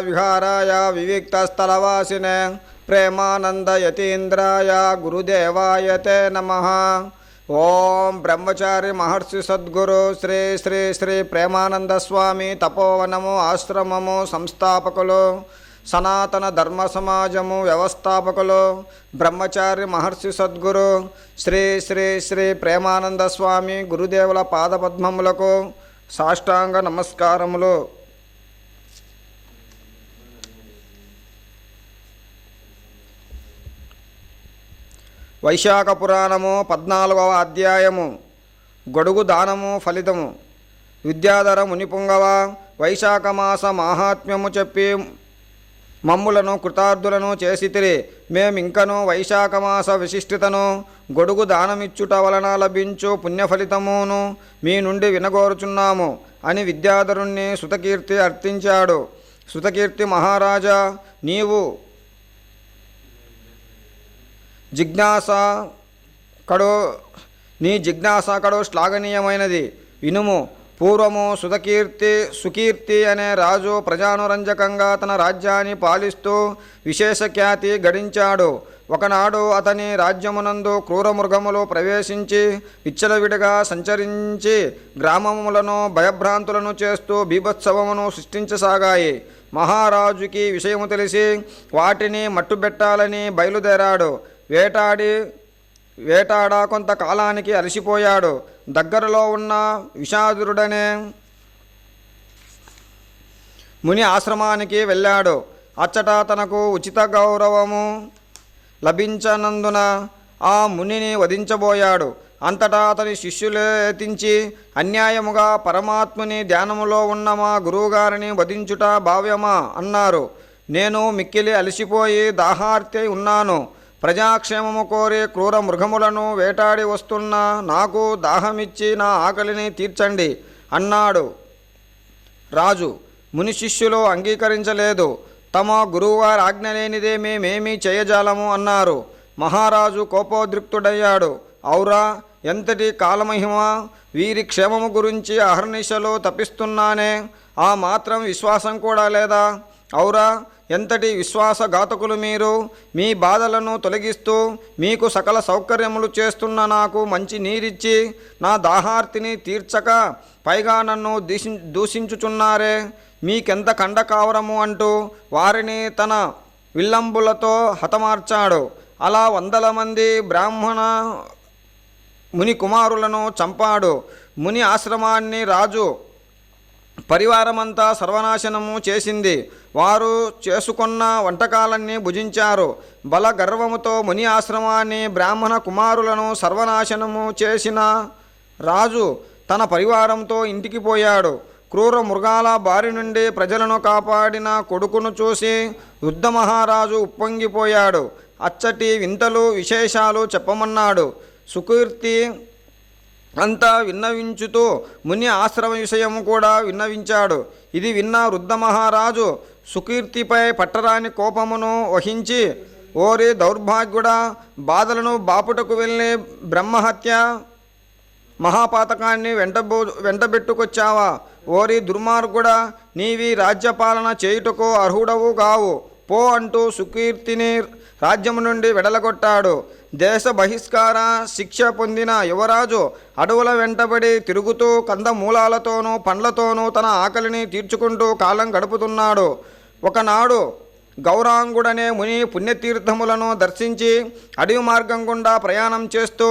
విహారాయ వివిక్తస్థలవాసినే ప్రేమానందయతీంద్రాయ గురుదేవాయ తే నమః. ఓం బ్రహ్మచారి మహర్షి సద్గురు శ్రీ శ్రీ శ్రీ ప్రేమానంద స్వామి తపోవనము ఆశ్రమము సంస్థాపకులు, సనాతన ధర్మ సమాజము వ్యవస్థాపకులు బ్రహ్మచారి మహర్షి సద్గురు శ్రీ శ్రీ శ్రీ ప్రేమానంద స్వామి గురుదేవుల పాదపద్మములకు సాష్టాంగ నమస్కారములు. వైశాఖ పురాణము 14వ అధ్యాయము. గొడుగు దానము ఫలితము. విద్యాధర మునిపుంగవ, వైశాఖ మాస మాహాత్మ్యము చెప్పి మమ్ములను కృతార్థులను చేసితిరి. మేమింకను వైశాఖ మాస విశిష్టతను గొడుగు దానమిచ్చుట వలన లభించు పుణ్యఫలితమును మీ నుండి వినగోరుచున్నాము అని విద్యాధరుణ్ణి సుతకీర్తి అర్థించాడు. సుతకీర్తి మహారాజా, నీవు నీ జిజ్ఞాస కడో శ్లాఘనీయమైనది. వినుము. పూర్వము సుకీర్తి అనే రాజు ప్రజానురంజకంగా తన రాజ్యాన్ని పాలిస్తూ విశేష ఖ్యాతి గడించాడు. ఒకనాడు అతని రాజ్యమునందు క్రూర మృగములు ప్రవేశించి విచ్చలవిడిగా సంచరించి గ్రామములను భయభ్రాంతులను చేస్తూ బీభత్సవమును సృష్టించసాగాయి. మహారాజుకి విషయము తెలిసి వాటిని మట్టుబెట్టాలని బయలుదేరాడు. వేటాడ కొంతకాలానికి అలసిపోయాడు. దగ్గరలో ఉన్న విషాదురుడనే ముని ఆశ్రమానికి వెళ్ళాడు. అచ్చట తనకు ఉచిత గౌరవము లభించనందున ఆ మునిని వధించబోయాడు. అంతటా అతని శిష్యులు యత్నించి అన్యాయముగా పరమాత్ముని ధ్యానములో ఉన్న మా గురువుగారిని వధించుట భావ్యమా అన్నారు. నేను మిక్కిలి అలసిపోయి దాహార్తి ఉన్నాను. ప్రజాక్షేమము కోరి క్రూర మృగములను వేటాడి వస్తున్న నాకు దాహమిచ్చి నా ఆకలిని తీర్చండి అన్నాడు. రాజు ముని శిష్యులు అంగీకరించలేదు. తమ గురువువారి ఆజ్ఞ లేనిదే మేమేమీ చేయజాలము అన్నారు. మహారాజు కోపోద్రిక్తుడయ్యాడు. ఔరా, ఎంతటి కాలమహిమ! వీరి క్షేమము గురించి అహర్నిశలు తప్పిస్తున్నానే, ఆ మాత్రం విశ్వాసం కూడా లేదా? ఔరా, ఎంతటి విశ్వాసఘాతకులు మీరు! మీ బాధలను తొలగిస్తూ మీకు సకల సౌకర్యములు చేస్తున్న నాకు మంచి నీరిచ్చి నా దాహార్తిని తీర్చక పైగా నన్ను దూషించుచున్నారే, మీకెంత కండకావరము అంటూ వారిని తన విల్లంబులతో హతమార్చాడు. అలా వందల మంది బ్రాహ్మణ ముని కుమారులను చంపాడు. ముని ఆశ్రమాన్ని రాజు పరివారమంతా సర్వనాశనము చేసింది. వారు చేసుకున్న వంటకాలన్నీ భుజించారు. బల గర్వముతో ముని ఆశ్రమాన్ని బ్రాహ్మణ కుమారులను సర్వనాశనము చేసిన రాజు తన పరివారంతో ఇంటికి పోయాడు. క్రూర మృగాల బారి నుండి ప్రజలను కాపాడిన కొడుకును చూసి వృద్ధ మహారాజు ఉప్పొంగిపోయాడు. అచ్చటి వింతలు విశేషాలు చెప్పమన్నాడు. సుకీర్తి అంతా విన్నవించుతూ ముని ఆశ్రమ విషయము కూడా విన్నవించాడు. ఇది విన్న వృద్ధ మహారాజు సుకీర్తిపై పట్టరాని కోపమును వహించి, ఓరి దౌర్భాగ్యుడా, బాధలను బాపుటకు వెళ్ళి బ్రహ్మహత్య మహాపాతకాన్ని వెంటబెట్టుకొచ్చావా? ఓరి దుర్మార్గుడా, నీవి రాజ్యపాలన చేయుటకు అర్హుడవు గావు, పో అంటూ సుకీర్తిని రాజ్యము నుండి వెడలగొట్టాడు. దేశ బహిష్కార శిక్ష పొందిన యువరాజు అడవుల వెంటబడి తిరుగుతూ కందమూలాలతోనూ పండ్లతోనూ తన ఆకలిని తీర్చుకుంటూ కాలం గడుపుతున్నాడు. ఒకనాడు గౌరాంగుడనే ముని పుణ్యతీర్థములను దర్శించి అడవి మార్గం గుండా ప్రయాణం చేస్తూ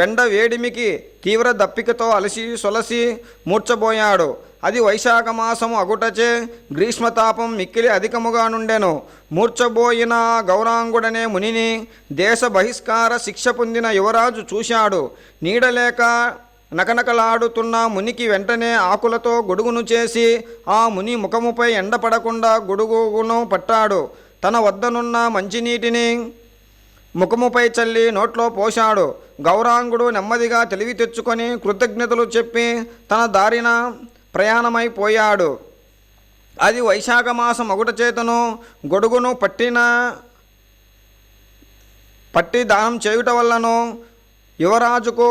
ఎండ వేడిమికి తీవ్ర దప్పికతో అలసి సొలసి మూర్చబోయాడు. అది వైశాఖ మాసము అగుటచే గ్రీష్మతాపం మిక్కిలి అధికముగా నుండెను. మూర్చబోయిన గౌరాంగుడనే మునిని దేశ బహిష్కార శిక్ష పొందిన యువరాజు చూశాడు. నీడలేక నకనకలాడుతున్న మునికి వెంటనే ఆకులతో గొడుగును చేసి ఆ ముని ముఖముపై ఎండపడకుండా గొడుగును పట్టాడు. తన వద్దనున్న మంచినీటిని ముఖముపై చల్లి నోట్లో పోశాడు. గౌరాంగుడు నెమ్మదిగా తెలివి తెచ్చుకొని కృతజ్ఞతలు చెప్పి తన దారిన ప్రయాణమైపోయాడు. అది వైశాఖ మాసం ఒకట చేతను గొడుగును పట్టి దానం చేయుట వల్లను యువరాజుకు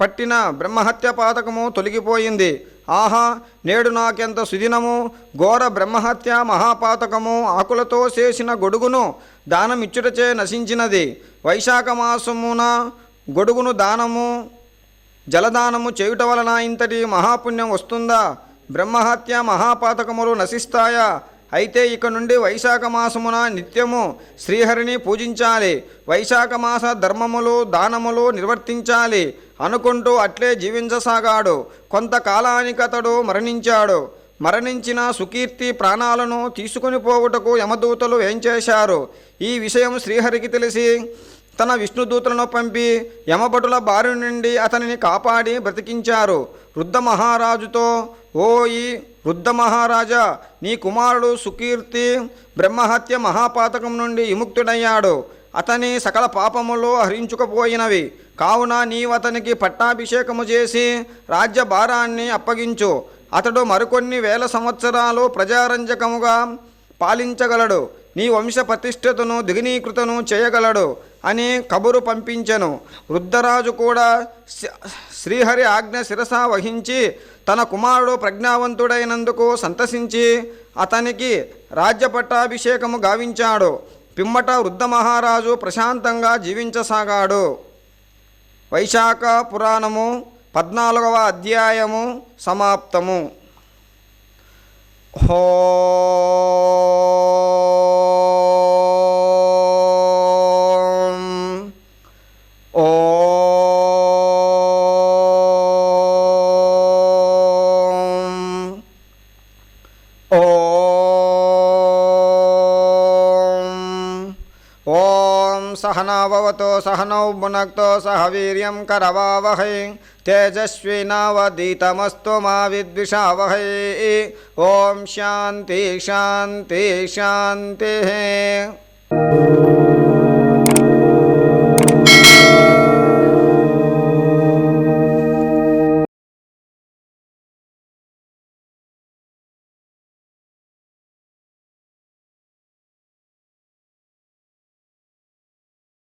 పట్టిన బ్రహ్మహత్య పాతకము తొలగిపోయింది. ఆహా, నేడు నాకెంత సుదినము! ఘోర బ్రహ్మహత్య మహాపాతకము ఆకులతో చేసిన గొడుగును దానమిచ్చుటచే నశించినది. వైశాఖ మాసమున గొడుగును దానము జలదానము చేయుట వలన ఇంతటి మహాపుణ్యం వస్తుందా? బ్రహ్మహత్య మహాపాతకములు నశిస్తాయా? అయితే ఇక నుండి వైశాఖ మాసమున నిత్యము శ్రీహరిని పూజించాలి, వైశాఖ మాస ధర్మములు దానములు నిర్వర్తించాలి అనుకుంటూ అట్లే జీవించసాగాడు. కొంతకాలానికి అతడు మరణించాడు. మరణించిన సుకీర్తి ప్రాణాలను తీసుకుని పోవుటకు యమదూతలు ఏం చేశారు? ఈ విషయం శ్రీహరికి తెలిసి తన విష్ణుదూతలను పంపి యమభటుల బారి నుండి అతనిని కాపాడి బ్రతికించారు. వృద్ధ మహారాజుతో, ఓయి వృద్ధ మహారాజా, నీ కుమారుడు సుకీర్తి బ్రహ్మహత్య మహాపాతకం నుండి విముక్తుడయ్యాడు. అతని సకల పాపములు హరించుకుపోయినవి. కావున నీవతనికి పట్టాభిషేకము చేసి రాజ్య భారాన్ని అప్పగించు. అతడు మరికొన్ని వేల సంవత్సరాలు ప్రజారంజకముగా పాలించగలడు. నీ వంశ ప్రతిష్టతను దిగనీకృతను చేయగలడు అని కబురు పంపించెను. వృద్ధరాజు కూడా శ్రీహరి ఆజ్ఞ శిరస వహించి తన కుమారుడు ప్రజ్ఞావంతుడైనందుకు సంతసించి అతనికి రాజ్య పట్టాభిషేకము గావించాడు. పిమ్మట వృద్ధ మహారాజు ప్రశాంతంగా జీవించసాగాడు. వైశాఖ పురాణము 14వ అధ్యాయము సమాప్తము. सहनाववतो सहनौ भुनक्तो सह वीर्यं करवावहै तेजस्विनावधीतमस्तु मा विद्विषावहै। ॐ शान्ति शान्ति शान्तिः।